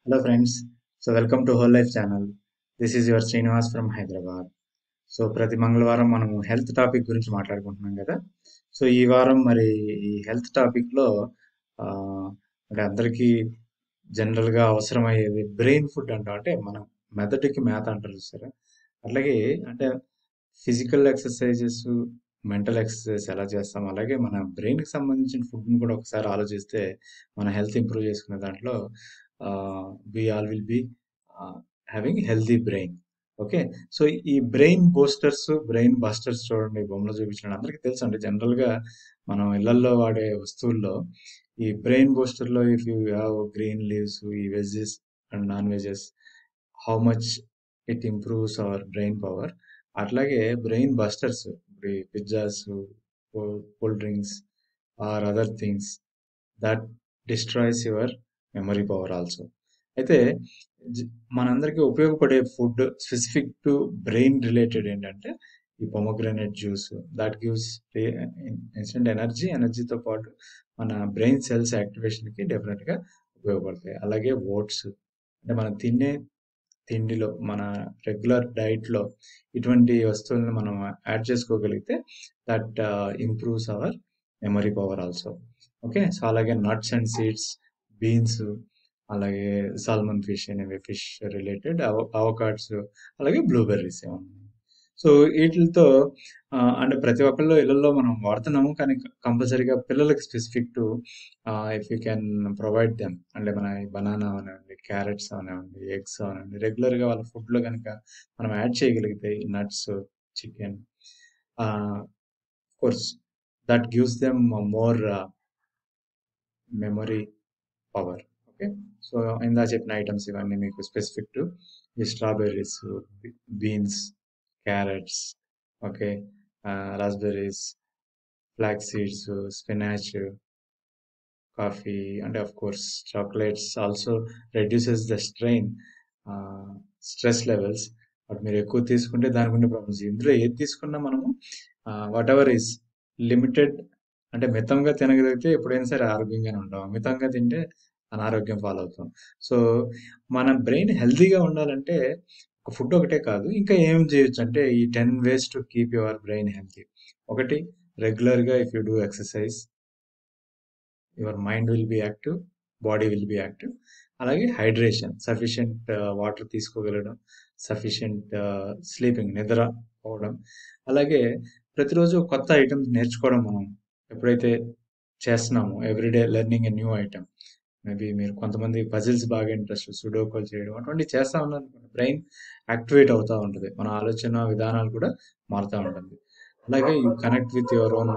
Hello friends, so welcome to Whole Life channel. This is your Srinivas from Hyderabad. So ప్రతి మంగళవారం మనము health topic గురించి మాట్లాడుకుంటున్నాం కదా. సో ఈ వారం మరి ఈ హెల్త్ టాపిక్లో మరి అందరికీ జనరల్గా అవసరమయ్యేది బ్రెయిన్ ఫుడ్ అంటాం. అంటే మనం మెదడుకి మేత అంటారు చూసారా, అట్లాగే అంటే ఫిజికల్ ఎక్సర్సైజెస్, మెంటల్ ఎక్సర్సైజ్ ఎలా చేస్తాం, అలాగే మన బ్రెయిన్కి సంబంధించిన ఫుడ్ని కూడా ఒకసారి ఆలోచిస్తే మన హెల్త్ ఇంప్రూవ్ చేసుకునే దాంట్లో we all will be having healthy brain. Okay, so ఈ బ్రెయిన్ బూస్టర్స్, బ్రెయిన్ బస్టర్స్ చూడండి బొమ్మలో చూపించిన అందరికీ తెలుసు అండి. జనరల్గా మనం ఇళ్లల్లో వాడే వస్తువుల్లో ఈ బ్రెయిన్ బూస్టర్లో if you have green leaves, ఈ veggies and non veggies, how much it improves our brain power. అట్లాగే బ్రెయిన్ బస్టర్స్, ఇప్పుడు pizzas, cool drinks or other things that destroys your memory power also. అయితే మనందరికీ ఉపయోగపడే food specific to brain related ఏంటంటే ఈ pomegranate juice, that gives instant ఎనర్జీతో పాటు మన బ్రెయిన్ సెల్స్ యాక్టివేషన్కి డెఫినెట్గా ఉపయోగపడతాయి. అలాగే ఓట్స్, అంటే మనం తినే తిండిలో, మన రెగ్యులర్ డైట్లో ఇటువంటి వస్తువులను మనం యాడ్ చేసుకోగలిగితే that improves hour memory power also. Okay, so అలాగే నట్స్ అండ్ సీడ్స్, బీన్స్, అలాగే సాల్మన్ ఫిష్ అనేవి ఫిష్ రిలేటెడ్, అవకాడ్స్, అలాగే బ్లూబెర్రీస్ ఏమన్నా. సో వీటితో అంటే ప్రతి ఒక్కళ్ళు ఇళ్లలో మనం వాడుతున్నాము, కానీ కంపల్సరీగా పిల్లలకి specific to if you can provide them, అంటే మన బనానా అవనివ్వండి, క్యారెట్స్ అవనివ్వండి, ఎగ్స్ అవనివ్వండి, రెగ్యులర్గా వాళ్ళ ఫుడ్లో కనుక మనం యాడ్ చేయగలిగితే ఈ nuts, chicken, course that gives them more memory power. Okay, so ఇందా చెప్పిన ఐటమ్స్ ఇవన్నీ మీకు స్పెసిఫిక్ టు ఈ strawberries, beans, carrots, okay, raspberries, flax seeds, spinach, coffee, అంటే of course chocolates also reduces the stress levels. But మీరు ఎక్కువ తీసుకుంటే దానికి ఉండే ప్రాబ్లమ్స్. ఇందులో ఏది తీసుకున్నా మనము వాట్ ఎవర్ ఈస్ లిమిటెడ్, అంటే మితంగా తినగలిగితే ఎప్పుడైనా సరే ఆరోగ్యంగానే ఉంటాం. మితంగా తింటే అనారోగ్యం పాలవుతాం. సో మన బ్రెయిన్ హెల్తీగా ఉండాలంటే ఒక ఫుడ్ ఒకటే కాదు, ఇంకా ఏం చేయొచ్చు అంటే ఈ 10 ways to keep your brain healthy. ఒకటి, రెగ్యులర్గా if you do exercise, your mind will be active, body will be active. అలాగే హైడ్రేషన్, సఫిషియంట్ వాటర్ తీసుకోగలడం, సఫిషియంట్ స్లీపింగ్, నిద్ర పోవడం. అలాగే ప్రతిరోజు కొత్త ఐటమ్స్ నేర్చుకోవడం. మనం ఎప్పుడైతే చేస్తున్నామో everyday learning a new item, maybe మీరు కొంతమంది పజిల్స్ బాగా ఇంట్రెస్ట్, సుడోకోలు చేయడం అటువంటి చేస్తూ ఉన్నారు, బ్రెయిన్ యాక్టివేట్ అవుతూ ఉంటుంది, మన ఆలోచన విధానాలు కూడా మారుతూ ఉంటుంది. అలాగే you connect with your own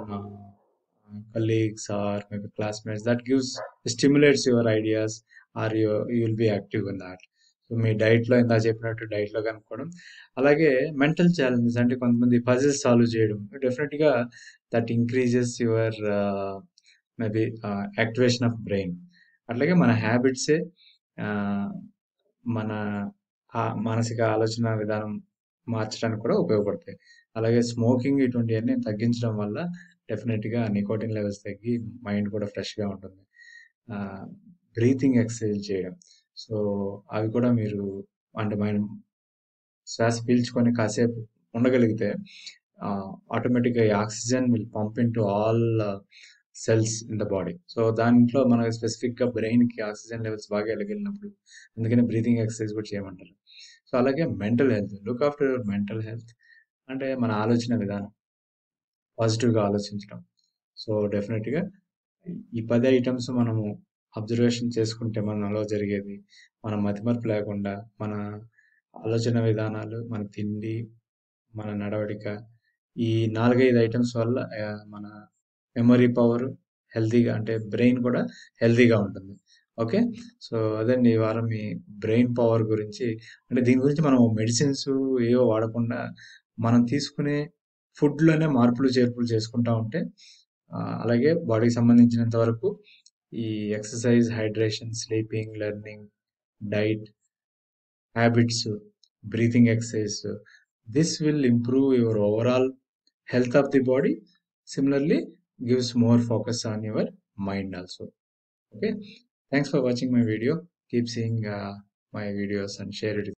colleagues or maybe classmates, that gives stimulates your ideas, or you will be active in that. So మీ డైట్లో ఇందా చెప్పినట్టు డైట్లో కనుక్కోవడం. అలాగే మెంటల్ ఛాలెంజెస్, అంటే కొంతమంది పజిల్స్ సాల్వ్ చేయడం, డెఫినెట్గా that increases your maybe activation of brain. అట్లాగే మన హ్యాబిట్సే మన మానసిక ఆలోచన విధానం మార్చడానికి కూడా ఉపయోగపడతాయి. అలాగే స్మోకింగ్ ఇటువంటివన్నీ తగ్గించడం వల్ల డెఫినెట్గా నికోటిన్ లెవెల్స్ తగ్గి మైండ్ కూడా ఫ్రెష్గా ఉంటుంది. బ్రీతింగ్ ఎక్సర్సైజ్ చేయడం, సో అవి కూడా మీరు, అంటే మనం శ్వాస పీల్చుకొని కాసేపు ఉండగలిగితే ఆటోమేటిక్గా ఈ oxygen will pump in to all cells in the body. So దాంట్లో మనకి స్పెసిఫిక్గా బ్రెయిన్కి ఆక్సిజన్ లెవెల్స్ బాగా వెళ్ళగలిగినప్పుడు అందుకని బ్రీతింగ్ ఎక్సర్సైజ్ కూడా చేయమంటారు. సో అలాగే mental health, look after your mental health, అంటే మన ఆలోచన విధానం, పాజిటివ్గా ఆలోచించడం. సో డెఫినెట్గా ఈ 10 ఐటమ్స్ మనము అబ్జర్వేషన్ చేసుకుంటే మనలో జరిగేది, మన మతిమరుపు లేకుండా మన ఆలోచన విధానాలు, మన తిండి, మన నడవడిక, ఈ 4-5 ఐటమ్స్ వల్ల మన మెమరీ పవర్ హెల్తీగా, అంటే బ్రెయిన్ కూడా హెల్తీగా ఉంటుంది. ఓకే, సో అదండి ఈ వారం మీ బ్రెయిన్ పవర్ గురించి. అంటే దీని గురించి మనం మెడిసిన్స్ ఏవో వాడకుండా మనం తీసుకునే ఫుడ్లోనే మార్పులు చేర్పులు చేసుకుంటా ఉంటే, అలాగే బాడీకి సంబంధించినంత వరకు ఈ exercise, hydration, sleeping, learning, diet, habits, breathing exercise, this will improve your overall health of the body. Similarly, gives more focus on your mind also. Okay, thanks for watching my video. Keep seeing my videos and share it.